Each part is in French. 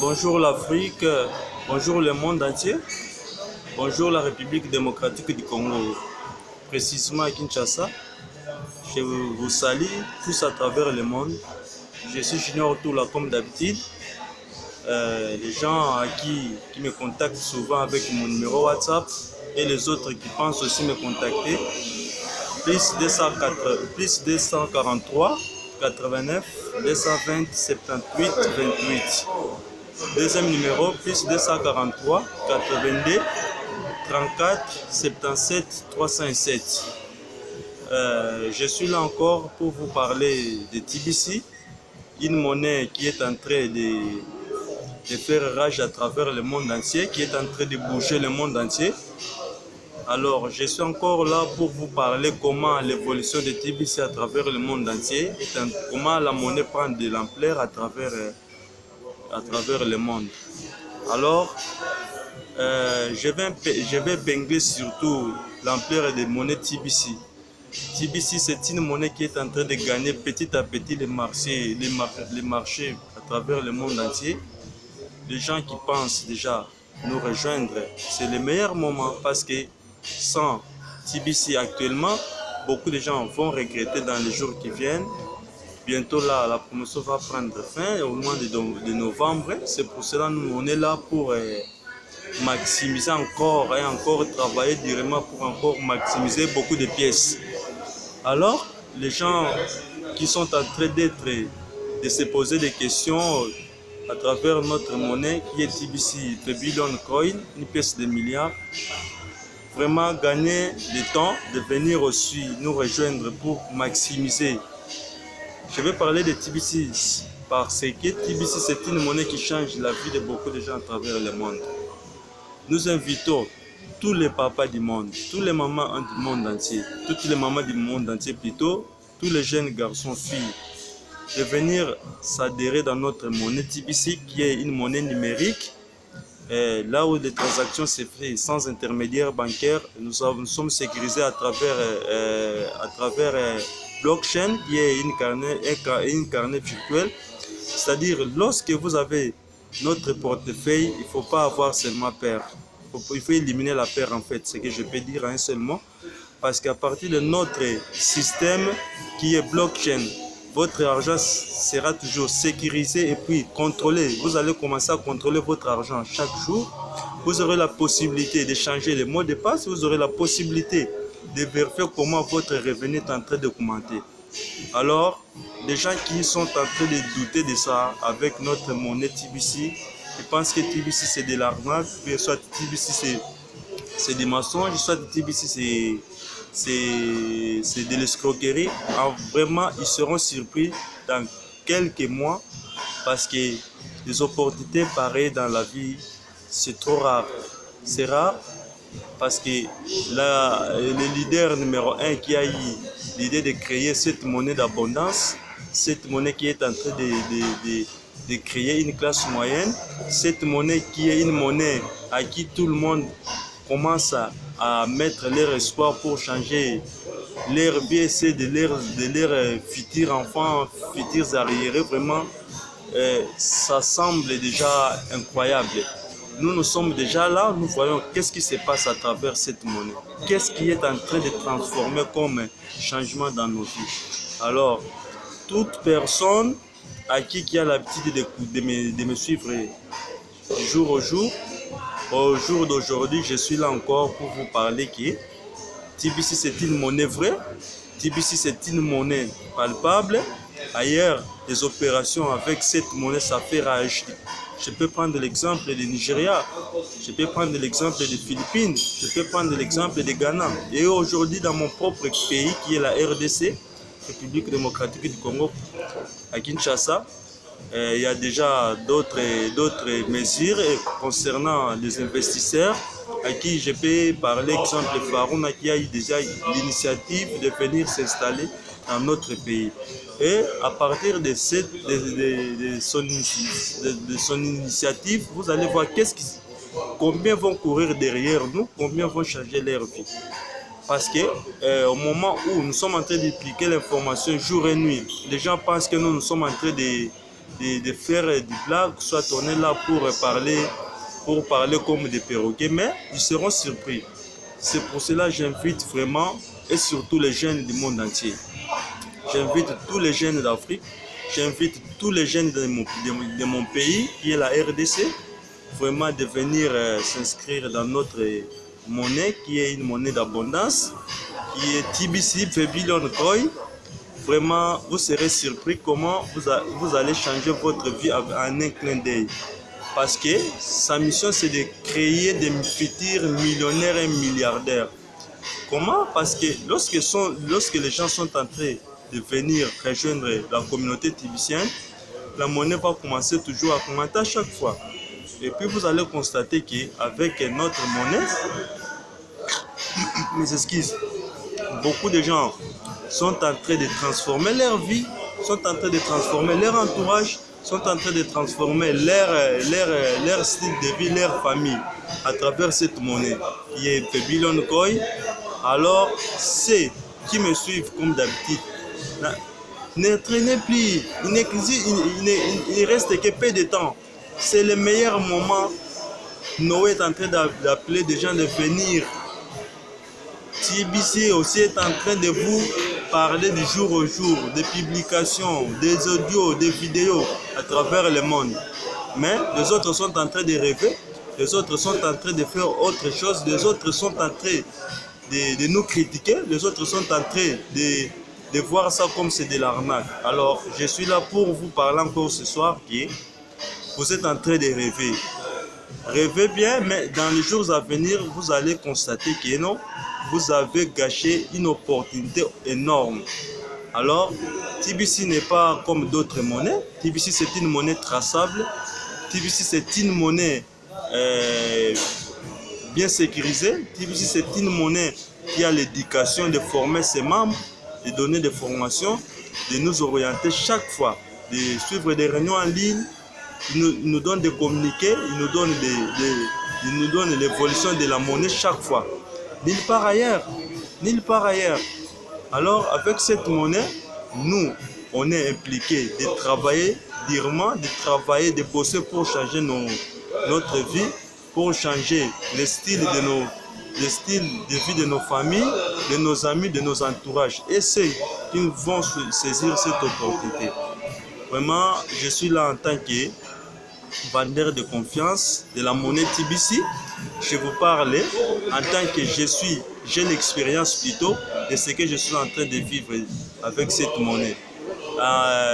Bonjour l'Afrique, bonjour le monde entier, bonjour la République démocratique du Congo, précisément à Kinshasa. Je vous salue tous à travers le monde. Je suis Junior Toula comme d'habitude. Les gens qui me contactent souvent avec mon numéro WhatsApp et les autres qui pensent aussi me contacter, plus 243 89 220 78 28. Deuxième numéro, plus 243 82 34 77 307. Je suis là encore pour vous parler de TBC, une monnaie qui est en train de faire rage à travers le monde entier, qui est en train de bouger le monde entier. Alors, je suis encore là pour vous parler comment l'évolution de TBC à travers le monde entier, comment la monnaie prend de l'ampleur à travers le monde. Alors, je vais bingler surtout l'ampleur des monnaies TBC. TBC, c'est une monnaie qui est en train de gagner petit à petit les marchés à travers le monde entier. Les gens qui pensent déjà nous rejoindre, c'est le meilleur moment parce que sans TBC actuellement, beaucoup de gens vont regretter dans les jours qui viennent. Bientôt là, la promotion va prendre fin au mois de novembre. C'est pour cela que nous on est là pour maximiser encore et encore, travailler durement pour encore maximiser beaucoup de pièces. Alors, les gens qui sont en train de se poser des questions à travers notre monnaie qui est TBC, The Billion Coin, une pièce de milliard, vraiment gagner le temps de venir aussi nous rejoindre pour maximiser. Je vais parler de TBC parce que TBC c'est une monnaie qui change la vie de beaucoup de gens à travers le monde. Nous invitons tous les papas du monde, tous les mamans du monde entier, toutes les mamans du monde entier plutôt, tous les jeunes garçons, filles, de venir s'adhérer dans notre monnaie TBC qui est une monnaie numérique. Là où les transactions se font sans intermédiaire bancaire, nous sommes sécurisés à travers blockchain qui est une carnet virtuel. C'est-à-dire, lorsque vous avez notre portefeuille, il ne faut pas avoir seulement peur. Il faut éliminer la peur en fait, c'est ce que je peux dire en un seul mot. Parce qu'à partir de notre système qui est blockchain, votre argent sera toujours sécurisé et puis contrôlé. Vous allez commencer à contrôler votre argent chaque jour. Vous aurez la possibilité de changer les mots de passe. Vous aurez la possibilité de vérifier comment votre revenu est en train d'augmenter. Alors, les gens qui sont en train de douter de ça avec notre monnaie TBC, ils pensent que TBC c'est de l'arnaque, soit TBC c'est des mensonges, soit TBC c'est de l'escroquerie. Alors, vraiment, ils seront surpris dans quelques mois parce que les opportunités pareilles dans la vie, c'est trop rare. C'est rare parce que le leader numéro 1 qui a eu l'idée de créer cette monnaie d'abondance, cette monnaie qui est en train de créer une classe moyenne, cette monnaie qui est une monnaie à qui tout le monde commence à mettre leur espoir pour changer leur vie, c'est de leur futurs enfants, futurs arriérés, vraiment, ça semble déjà incroyable. Nous sommes déjà là, nous voyons qu'est-ce qui se passe à travers cette monnaie. Qu'est-ce qui est en train de transformer comme changement dans nos vies. Alors, toute personne à qui a l'habitude de me suivre jour au jour d'aujourd'hui, je suis là encore pour vous parler que TBC c'est une monnaie vraie, TBC c'est une monnaie palpable. Ailleurs, les opérations avec cette monnaie, ça fait rage. Je peux prendre l'exemple du Nigeria, je peux prendre l'exemple des Philippines, je peux prendre l'exemple du Ghana. Et aujourd'hui, dans mon propre pays, qui est la RDC, République démocratique du Congo, à Kinshasa, il y a déjà d'autres mesures concernant les investisseurs à qui je peux parler, exemple Farouna qui a eu déjà l'initiative de venir s'installer dans notre pays. Et à partir de son initiative, vous allez voir combien vont courir derrière nous, combien vont changer leur vie. Parce que au moment où nous sommes en train d'appliquer l'information jour et nuit, les gens pensent que nous sommes en train de faire du blague, soit on est là pour parler comme des perroquets, mais ils seront surpris. C'est pour cela que j'invite vraiment, et surtout les jeunes du monde entier. J'invite tous les jeunes d'Afrique, j'invite tous les jeunes de mon pays, qui est la RDC, vraiment de venir s'inscrire dans notre monnaie, qui est une monnaie d'abondance, qui est TBC, Babylon Coin. Vraiment, vous serez surpris comment vous allez changer votre vie en un clin d'œil. Parce que sa mission, c'est de créer des futurs millionnaires et milliardaires. Comment? Parce que lorsque les gens sont en train de venir rejoindre la communauté tibicienne, la monnaie va commencer toujours à augmenter à chaque fois. Et puis vous allez constater qu'avec notre monnaie, mes excuses, beaucoup de gens sont en train de transformer leur vie, sont en train de transformer leur entourage, sont en train de transformer leur style de vie, leur famille à travers cette monnaie qui est Babylon Coin. Alors, ceux qui me suivent comme d'habitude, ne traînez plus, il ne reste que peu de temps. C'est le meilleur moment. Noé est en train d'appeler des gens de venir. TBC aussi est en train de vous parler du jour au jour, des publications, des audios, des vidéos à travers le monde. Mais les autres sont en train de rêver, les autres sont en train de faire autre chose, les autres sont en train de nous critiquer, les autres sont en train de voir ça comme c'est de l'arnaque. Alors, je suis là pour vous parler encore ce soir que vous êtes en train de rêver. Rêvez bien, mais dans les jours à venir, vous allez constater que non, vous avez gâché une opportunité énorme. Alors, TBC n'est pas comme d'autres monnaies. TBC, c'est une monnaie traçable. TBC, c'est une monnaie bien sécurisée. TBC, c'est une monnaie qui a l'éducation de former ses membres, de donner des formations, de nous orienter chaque fois, de suivre des réunions en ligne. Il nous donne de communiquer, il nous donne l'évolution de la monnaie chaque fois. Nulle part ailleurs, nulle part ailleurs. Alors, avec cette monnaie, nous, on est impliqués de travailler durement, de travailler, de bosser pour changer notre vie, pour changer le style de vie de nos familles, de nos amis, de nos entourages. Et ceux qui vont saisir cette opportunité. Vraiment, je suis là en tant que vendeur de confiance de la monnaie TBC. Je vous parle en tant que j'ai l'expérience plutôt de ce que je suis en train de vivre avec cette monnaie.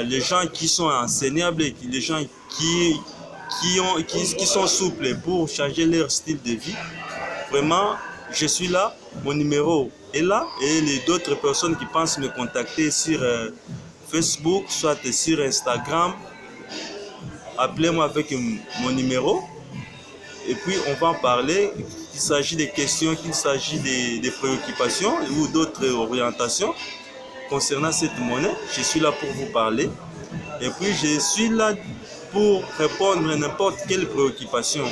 Les gens qui sont enseignables, les gens qui sont souples pour changer leur style de vie, vraiment, je suis là, mon numéro est là, et les d'autres personnes qui pensent me contacter sur Facebook, soit sur Instagram, appelez-moi avec mon numéro et puis on va en parler, qu'il s'agit des questions, qu'il s'agit des préoccupations ou d'autres orientations concernant cette monnaie. Je suis là pour vous parler et puis je suis là pour répondre à n'importe quelle préoccupation.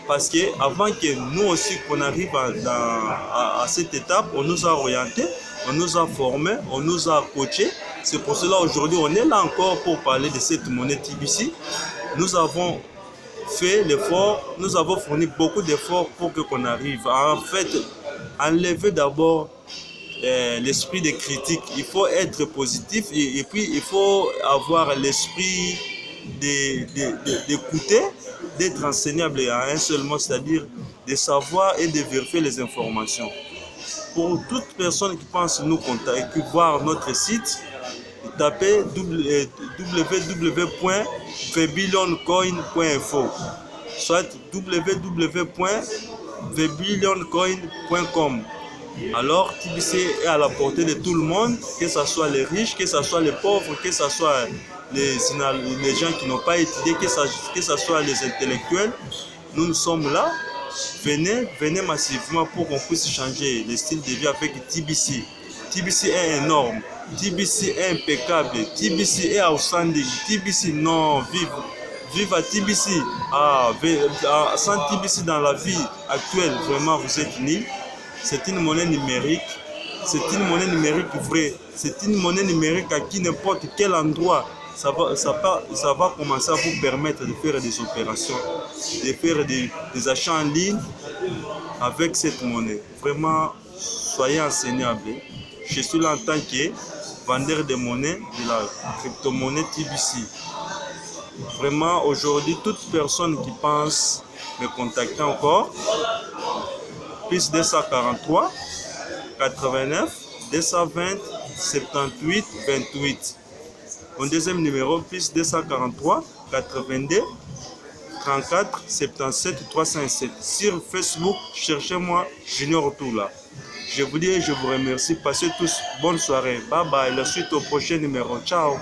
Parce qu'avant que nous aussi qu'on arrive à cette étape, on nous a orientés, on nous a formés, on nous a coachés. C'est pour cela aujourd'hui on est là encore pour parler de cette monnaie TBC. Nous avons fait l'effort, nous avons fourni beaucoup d'efforts pour qu'on arrive à en fait enlever d'abord l'esprit de critique. Il faut être positif et puis il faut avoir l'esprit d'écouter, d'être enseignable à un seul mot, c'est-à-dire de savoir et de vérifier les informations. Pour toute personne qui pense nous contacter, voir notre site, tapez www.babyloncoin.info, soit www.babyloncoin.com. Alors, TBC est à la portée de tout le monde, que ce soit les riches, que ce soit les pauvres, que ce soit les gens qui n'ont pas étudié, que ce soit les intellectuels. Nous sommes là. Venez massivement pour qu'on puisse changer le style de vie avec TBC. TBC est énorme. TBC est impeccable. TBC est outstanding. TBC, non, vive à TBC. Sans TBC dans la vie actuelle, vraiment, vous êtes nul. C'est une monnaie numérique. C'est une monnaie numérique vraie. C'est une monnaie numérique à qui n'importe quel endroit ça va commencer à vous permettre de faire des opérations, de faire des achats en ligne avec cette monnaie. Vraiment, soyez enseignables. Je suis là en tant que vendeur de monnaie, de la crypto-monnaie TBC. Vraiment, aujourd'hui, toute personne qui pense me contacter encore, plus 243 89 220 78 28. Mon deuxième numéro, plus 243 82 34 77 307. Sur Facebook, cherchez-moi Junior Toula. Je vous dis et je vous remercie. Passez tous bonne soirée. Bye bye. La suite au prochain numéro. Ciao.